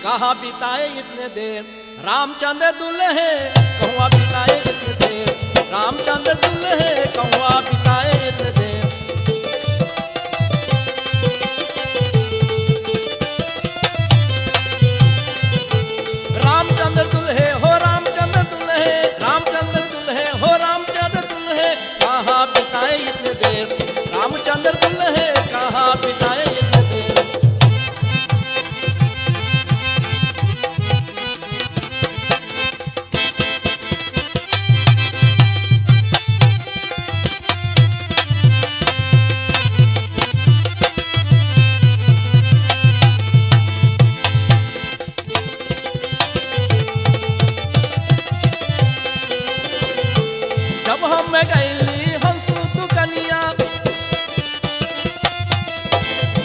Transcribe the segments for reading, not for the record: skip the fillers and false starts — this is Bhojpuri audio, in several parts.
कहाँ बिताए इतने देर रामचंद्र दुल्हे कहाँ बिताए इतने देर रामचंद्र दुल्हे कहाँ बिताए इतने देर। रामचंद्र दुल्हे हो रामचंद्र दुल्हे रामचंद्र दुल्हे हो रामचंद्र दुल्हे कहाँ बिताए इतने देर रामचंद्र दुल्हे कहाँ बिताए इतने देर। जब हम गैली हंसू तू कनिया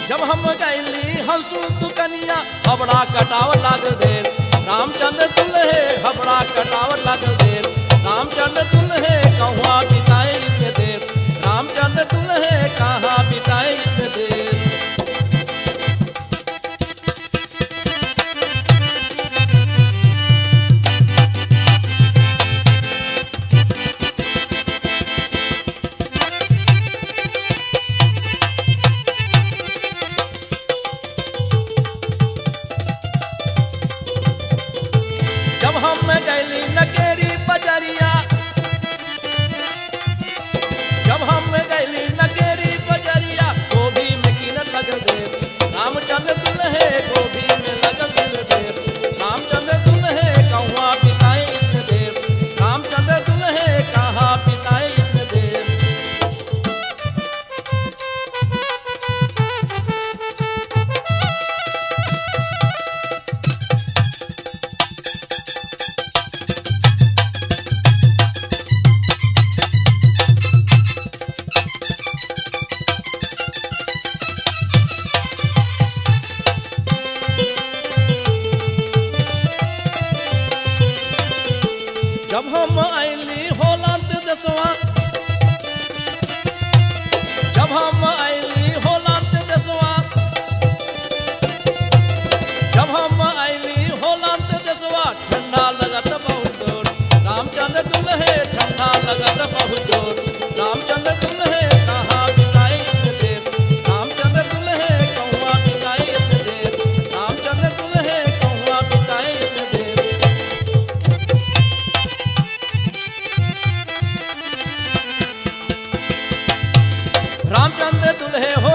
जब हम गैली हंसू तू कनिया हबड़ा कटाव लाग देर रामचंद्र दुल्हे हबड़ा कटाव लाग देर रामचंद्र दुल्हे कहाँ बिताए इतने देर रामचंद्र दुल्हे कहाँ बिताए इतने देर। जब हम गैली नकेरी बजरिया जब हम गैली नकेरी बजरिया गोभी में कीनत लगल देर रामचंद्र दुल्हे गोभी में लगल दिल देर रामचंद्र दुल्हे कहाँ बिताए इतने देर रामचंद्र दुल्हे कहाँ बिताए इतने देर। जब हम आइली होलंद देशवा जब हम आइली होलंद देशवा जब हम आइली होलंद देशवा ठंडा लगत बहुत जोर रामचंद्र दुल्हे ठंडा लगत बहुत जोर रामचंद्र दुल्हे कहाँ बिताए इतने देर रामचंद्र दुल्हे कहाँ बिताए इतने देर रामचंद्र दुल्हे कहाँ बिताए इतने देर। रामचंद्र दुल्हे हो